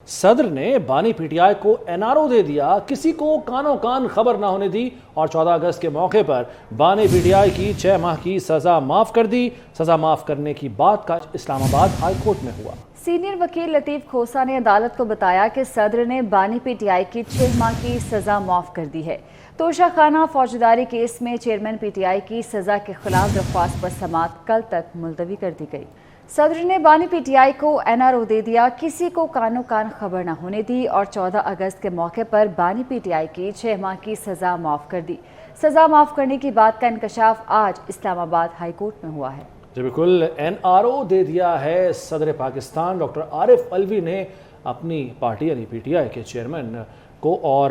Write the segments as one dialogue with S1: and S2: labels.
S1: صدر نے بانی پی ٹی آئی کو NRO دے دیا، کسی کو کانوں کان خبر نہ ہونے دی، اور 14 اگست کے موقع پر بانی پی ٹی آئی کی 6 ماہ کی سزا معاف کر دی۔ سزا معاف کرنے کی بات کا اسلام آباد ہائی کورٹ میں ہوا۔
S2: سینئر وکیل لطیف کھوسہ نے عدالت کو بتایا کہ صدر نے بانی پی ٹی آئی کی 6 ماہ کی سزا معاف کر دی ہے۔ توشہ خانہ فوجداری کیس میں چیئرمین پی ٹی آئی کی سزا کے خلاف درخواست پر سماعت کل تک ملتوی کر دی گئی۔ صدر نے بانی پی ٹی آئی کو NRO دے دیا، کسی کو کانوں کان خبر نہ ہونے دی، اور 14 اگست کے موقع پر بانی پی ٹی آئی کی 6 ماہ کی سزا معاف کر دی۔ سزا معاف کرنے کی بات کا انکشاف آج اسلام آباد ہائی کورٹ میں ہوا ہے۔
S1: جی بالکل، NRO دے دیا ہے صدر پاکستان ڈاکٹر عارف الوی نے اپنی پارٹی یعنی پی ٹی آئی کے چیئرمین کو، اور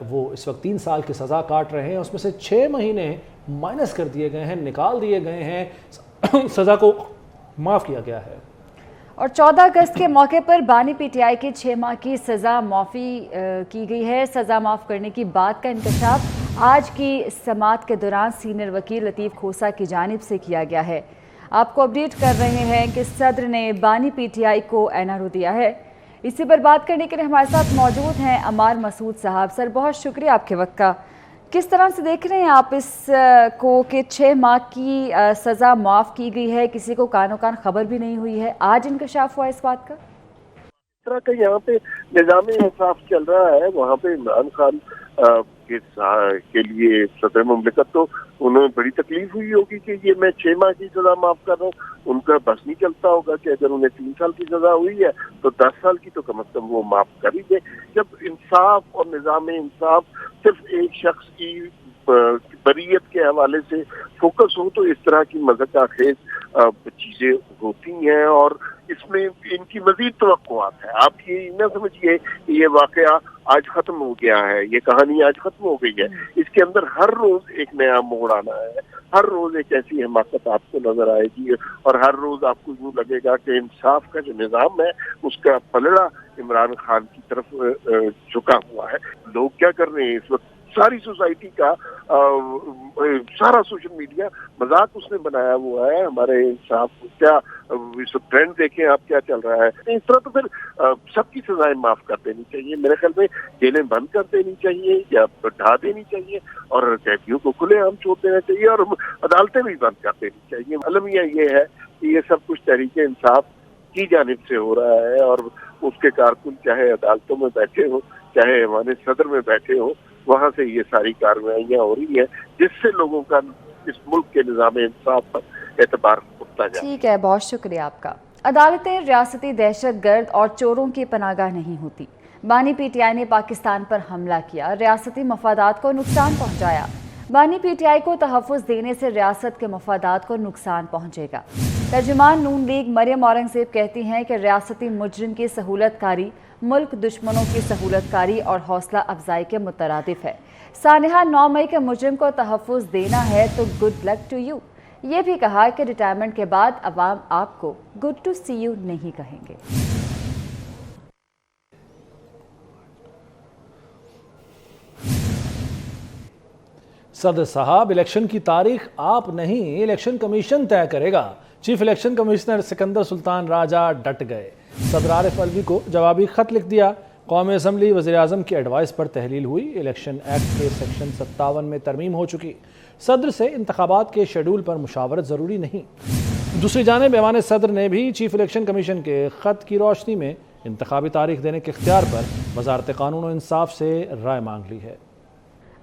S1: وہ اس وقت 3 سال کی سزا کاٹ رہے ہیں، اس میں سے 6 مہینے مائنس کر دیے گئے ہیں، نکال دیے گئے ہیں، سزا کو معاف کیا گیا ہے۔
S2: اور 14 اگست کے موقع پر بانی پی ٹی آئی کی 6 ماہ کی سزا معافی کی گئی ہے۔ سزا معاف کرنے کی بات کا انکشاف آج کی سماعت کے دوران سینئر وکیل لطیف کھوسہ کی جانب سے کیا گیا ہے۔ آپ کو اپڈیٹ کر رہے ہیں کہ صدر نے بانی پی ٹی آئی کو NRO دیا ہے۔ اسی پر بات کرنے کے لیے ہمارے ساتھ موجود ہیں عمار مسعود صاحب۔ سر، بہت شکریہ آپ کے وقت کا۔ کس طرح سے دیکھ رہے ہیں آپ اس کو کہ 6 ماہ کی سزا معاف کی گئی ہے، کسی کو کانوں کان خبر بھی نہیں ہوئی ہے، آج انکشاف ہوا اس بات کا؟
S3: اس طرح کا یہاں پہ نظام انصاف چل رہا ہے، وہاں پہ عمران خان کے لیے صدر مملکت تو انہیں بڑی تکلیف ہوئی ہوگی کہ یہ میں 6 ماہ کی سزا معاف کر رہا ہوں۔ ان کا بس نہیں چلتا ہوگا کہ اگر انہیں 3 سال کی سزا ہوئی ہے تو 10 سال کی تو کم از کم وہ معاف کر ہی دے۔ جب انصاف اور نظام انصاف صرف ایک شخص کی بریت کے حوالے سے فوکس ہو تو اس طرح کی مذاق خیز چیزیں ہوتی ہیں، اور اس میں ان کی مزید توقعات ہیں۔ آپ یہ نہ سمجھیے کہ یہ واقعہ آج ختم ہو گیا ہے، یہ کہانی آج ختم ہو گئی ہے۔ اس کے اندر ہر روز ایک نیا موڑ آنا ہے، ہر روز ایک ایسی حماقت آپ کو نظر آئے گی، اور ہر روز آپ کو یوں لگے گا کہ انصاف کا جو نظام ہے اس کا پلڑا عمران خان کی طرف جھکا ہوا ہے۔ لوگ کیا کر رہے ہیں اس وقت؟ ساری سوسائٹی کا سارا سوشل میڈیا مذاق اس نے بنایا ہوا ہے ہمارے انصاف کو۔ کیا ٹرینڈ دیکھیں آپ کیا چل رہا ہے۔ اس طرح تو پھر سب کی سزائیں معاف کر دینی چاہیے، میرے خیال میں جیلیں بند کر دینی چاہیے یا ڈھا دینی چاہیے، اور قیدیوں کو کھلے عام چھوڑ دینا چاہیے، اور عدالتیں بھی بند کر دینی چاہیے۔ المیہ یہ ہے کہ یہ سب کچھ تحریک انصاف کی جانب سے ہو رہا ہے، اور اس کے کارکن چاہے عدالتوں میں بیٹھے ہوں چاہے ایوان صدر میں بیٹھے ہوں، وہاں سے یہ ساری کارروائیاں ہو رہی ہیں جس سے لوگوں کا اس ملک کے نظام انصاف پر اعتبار اٹھتا جائے۔
S2: ٹھیک ہے، بہت شکریہ آپ کا۔ عدالتیں ریاستی دہشت گرد اور چوروں کی پناہ گاہ نہیں ہوتی۔ بانی پی ٹی آئی نے پاکستان پر حملہ کیا، ریاستی مفادات کو نقصان پہنچایا۔ بانی پی ٹی آئی کو تحفظ دینے سے ریاست کے مفادات کو نقصان پہنچے گا۔ ترجمان نون لیگ مریم اورنگزیب کہتی ہیں کہ ریاستی مجرم کی سہولت کاری ملک دشمنوں کی سہولت کاری اور حوصلہ افزائی کے مترادف ہے۔ سانحہ 9 مئی کے مجرم کو تحفظ دینا ہے تو گڈ لک ٹو یو۔ یہ بھی کہا کہ ریٹائرمنٹ کے بعد عوام آپ کو گڈ ٹو سی یو نہیں کہیں گے۔
S1: صدر صاحب، الیکشن کی تاریخ آپ نہیں الیکشن کمیشن طے کرے گا۔ چیف الیکشن کمشنر سکندر سلطان راجہ ڈٹ گئے۔ صدر عارف الوی کو جوابی خط لکھ دیا۔ قومی اسمبلی وزیر اعظم کی ایڈوائس پر تحلیل ہوئی۔ الیکشن ایکٹ کے سیکشن 57 میں ترمیم ہو چکی۔ صدر سے انتخابات کے شیڈول پر مشاورت ضروری نہیں۔ دوسری جانب ایوان صدر نے بھی چیف الیکشن کمیشن کے خط کی روشنی میں انتخابی تاریخ دینے کے اختیار پر وزارت قانون و انصاف سے رائے مانگ لی ہے۔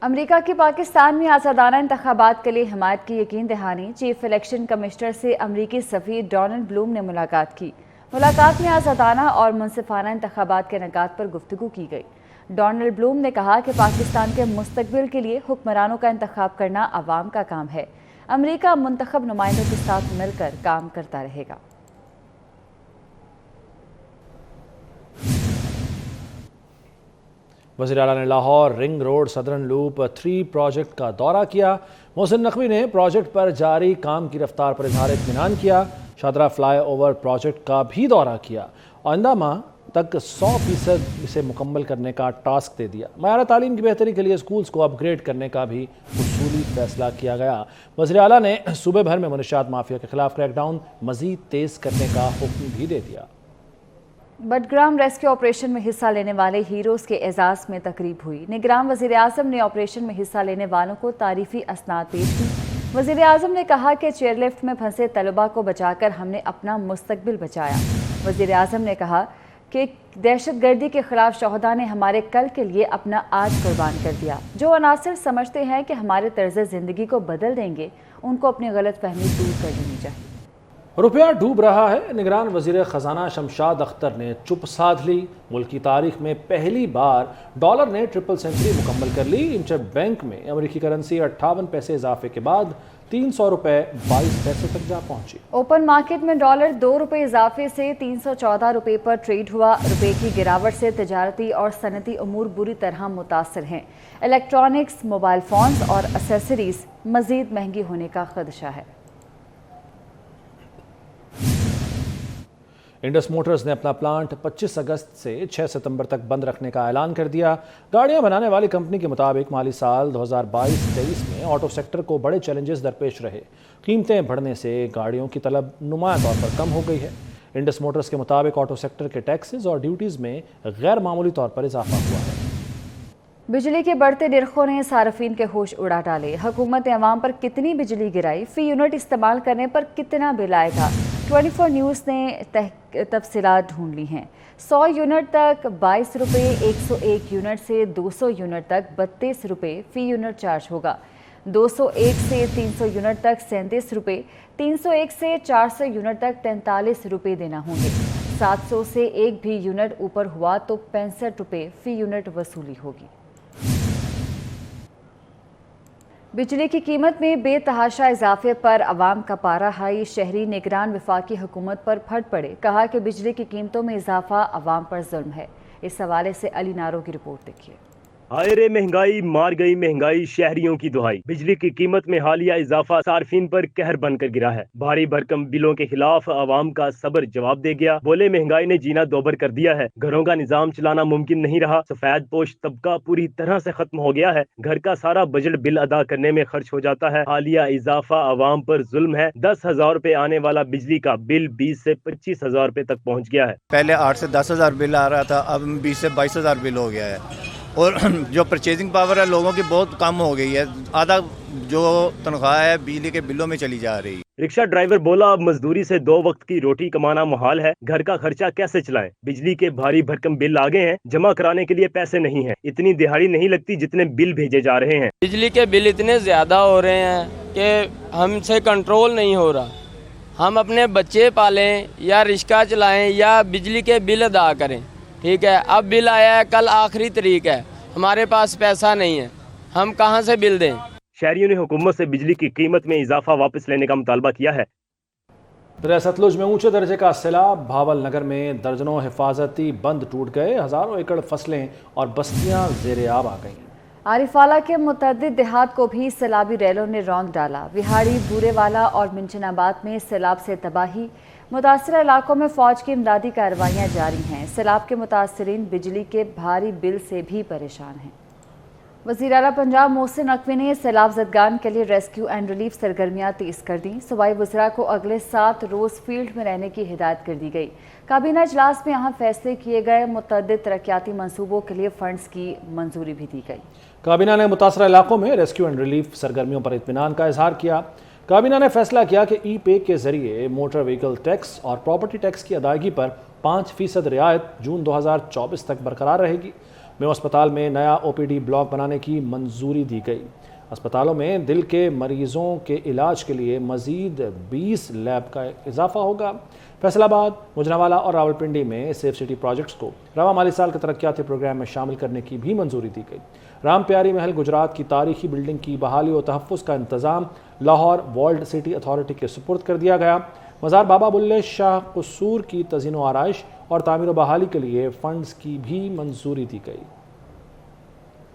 S2: امریکہ کی پاکستان میں آزادانہ انتخابات کے لیے حمایت کی یقین دہانی۔ چیف الیکشن کمشنر سے امریکی سفیر ڈونلڈ بلوم نے ملاقات کی۔ ملاقات میں آزادانہ اور منصفانہ انتخابات کے نکات پر گفتگو کی گئی۔ ڈونلڈ بلوم نے کہا کہ پاکستان کے مستقبل کے لیے حکمرانوں کا انتخاب کرنا عوام کا کام ہے۔ امریکہ منتخب نمائندوں کے ساتھ مل کر کام کرتا رہے گا۔
S1: وزیر اعلیٰ نے Lahore ring road southern loop 3 project کا دورہ کیا۔ محسن نقوی نے پروجیکٹ پر جاری کام کی رفتار پر اظہار اطمینان کیا۔ شاہدرہ فلائی اوور پروجیکٹ کا بھی دورہ کیا۔ آئندہ ماہ تک 100% اسے مکمل کرنے کا ٹاسک دے دیا۔ معیار تعلیم کی بہتری کے لیے اسکولز کو اپ گریڈ کرنے کا بھی اصولی فیصلہ کیا گیا۔ وزیر اعلیٰ نے صوبے بھر میں منشیات مافیا کے خلاف کریک ڈاؤن مزید تیز کرنے کا حکم بھی دے دیا۔
S2: बडग्राम रेस्क्यू ऑपरेशन में हिस्सा लेने वाले हीरोज के एजाज में तकरीब हुई। निगरान वज़ीर आज़म ने ऑपरेशन में हिस्सा लेने वालों को तारीफी असनाद पेश की। वज़ीर आज़म ने कहा कि चेयरलिफ्ट में फंसे तलबा को बचाकर हमने अपना मुस्तकबिल बचाया। वज़ीर आज़म ने कहा कि दहशतगर्दी के खिलाफ शोहदा ने हमारे कल के लिए अपना आज कुर्बान कर दिया। जो अनासर समझते हैं कि हमारे तर्ज ज़िंदगी को बदल देंगे, उनको अपनी गलत फहमी दूर कर लेनी चाहिए।
S1: रुपया डूब रहा है। निगरान वजीर खजाना शमशाद अख्तर ने चुप साध ली। मुल्क की तारीख में पहली बार डॉलर ने ट्रिपल सेंचुरी मुकम्मल कर ली। इंटरबैंक में अमेरिकी करेंसी 58 पैसे इजाफे के बाद 300 रुपए 22 पैसे तक जा पहुंची।
S2: ओपन मार्केट में डॉलर 2 रुपए इजाफे से 314 रुपए पर ट्रेड हुआ। रुपए की गिरावट से तजारती और सनती अमूर बुरी तरह मुतासर हैं। इलेक्ट्रॉनिक्स, मोबाइल फोन्स और एसेसरीज मजीद महंगी होने का खदशा है।
S1: इंडस मोटर्स ने अपना प्लांट 25 अगस्त से 6 सितंबर तक बंद रखने का ऐलान कर दिया। गाड़ियां बनाने वाली कंपनी के मुताबिक माली साल 2022-23 में ऑटो सेक्टर को बड़े चैलेंजेस दरपेश रहे। कीमतें बढ़ने से गाड़ियों की तलब नुमायां तौर पर कम हो गई है। इंडस मोटर्स के मुताबिक ऑटो सेक्टर के टैक्सेस और ड्यूटीज़ में गैर मामूली तौर पर इजाफा हुआ है।
S2: बिजली के बढ़ते निर्खों ने सार्फिन के होश उड़ा डाले। हुकूमत ने अवाम पर कितनी बिजली गिराई, फी यूनिट इस्तेमाल करने पर कितना बिल आएगा। 24 न्यूज़ ने तफसीलात ढूंढ ली हैं। 100 यूनिट तक 22 रुपये, 101 यूनिट से 200 यूनिट तक 32 रुपये फ़ी यूनिट चार्ज होगा। 201 से 300 यूनिट तक 37 रुपये, 301 से 400 यूनिट तक 43 रुपये देना होंगे। 700 से एक भी यूनिट ऊपर हुआ तो 65 रुपये फ़ी यूनिट वसूली होगी। बिजली की कीमत में बेतहाशा इजाफे पर अवाम का पारा हाई। शहरी निगरान वफाकी हुकूमत पर फट पड़े। कहा कि बिजली की कीमतों में इजाफा अवाम पर जुल्म है। इस हवाले से अली नारो की रिपोर्ट देखिए।
S4: हाय रे महंगाई, मार गई महंगाई, शहरियों की दुहाई। बिजली की कीमत में हालिया इजाफा सार्फिन पर कहर बनकर गिरा है। भारी भरकम बिलों के खिलाफ आवाम का सब्र जवाब दे गया। बोले महंगाई ने जीना दोबर कर दिया है। घरों का निजाम चलाना मुमकिन नहीं रहा। सफेद पोश तबका पूरी तरह से खत्म हो गया है। घर का सारा बजट बिल अदा करने में खर्च हो जाता है। हालिया इजाफा आवाम पर जुल्म है। 10,000 रुपए आने वाला बिजली का बिल 20 से 25,000 रुपए तक पहुँच गया है।
S5: पहले 8 से 10,000 बिल आ रहा था, अब 20 से 22,000 बिल हो गया है। और जो परचेजिंग पावर है लोगों की बहुत कम हो गई है। आधा जो तनख्वाह है बिजली के बिलों में चली जा रही है।
S4: रिक्शा ड्राइवर बोला अब मजदूरी से 2 वक्त की रोटी कमाना मुहाल है। घर का खर्चा कैसे चलाएं? बिजली के भारी भरकम बिल आ गए हैं। जमा कराने के लिए पैसे नहीं हैं। इतनी दिहाड़ी नहीं लगती जितने बिल भेजे जा रहे हैं।
S6: बिजली के बिल इतने ज्यादा हो रहे हैं कि हमसे कंट्रोल नहीं हो रहा। हम अपने बच्चे पालें या रिक्शा चलाएं या बिजली के बिल अदा करें, ठीक है। अब बिल आया है, कल आखिरी तारीख है, हमारे पास पैसा नहीं है, हम कहां से बिल दें?
S4: शहरियों ने हुकूमत से बिजली की कीमत में इजाफा वापस लेने का मुतालबा किया है।
S1: दरिया सतलुज में ऊंचे दर्जे का सैलाब। भावल नगर में दर्जनों हिफाजती बंद टूट गए। हजारों एकड़ फसलें और बस्तियां ज़ेरे आब आ गईं।
S2: आरिफाला के मुतअद्दिद देहात को भी सैलाबी रैलों ने रौंद डाला। विहाड़ी, बूरेवाला और मिंचनाबाद में सैलाब से तबाही। मुतासर इलाकों में फ़ौज की इमदादी कार्रवाइयाँ जारी हैं। सैलाब के मुतासरीन बिजली के भारी बिल से भी परेशान हैं। वज़ीर आला पंजाब मोहसिन नकवी ने सैलाब ज़दगान के लिए रेस्क्यू एंड रिलीफ सरगर्मियाँ तेज़ कर दी। सूबाई वज़रा को अगले 7 रोज़ फील्ड में रहने की हिदायत कर दी गई। काबीना इजलास में यहाँ फैसले किए गए। मुतअद्दिद तरक्याती मंसूबों के लिए फ़ंड्स की मंजूरी भी दी गई।
S1: काबीना ने मुतासर इलाकों में रेस्क्यू एंड रिलीफ सरगर्मियों पर इत्मीनान का इजहार किया। काबीना ने फैसला किया कि ई पे के जरिए मोटर व्हीकल टैक्स और प्रॉपर्टी टैक्स की अदायगी पर 5% रियायत जून 2024 तक बरकरार रहेगी। मेयो अस्पताल में नया OPD ब्लॉक बनाने की मंजूरी दी गई। अस्पतालों में दिल के मरीजों के इलाज के लिए मजीद 20 लैब का इजाफा होगा। फैसलाबाद, मुजरावाला और रावलपिंडी में सेफ सिटी प्रोजेक्ट्स को रवा माली साल के तरक्याती प्रोग्राम में शामिल करने की भी मंजूरी दी गई। राम प्यारी महल गुजरात की तारीखी बिल्डिंग की बहाली और तहफ़्फ़ुज़ का इंतज़ाम लाहौर वर्ल्ड सिटी अथॉरिटी के सुपुर्द कर दिया गया। मज़ार बाबा बुल्ले शाह कसूर की तज़ीन व आराइश और तामीर व बहाली के लिए फ़ंड्स की भी मंजूरी दी गई।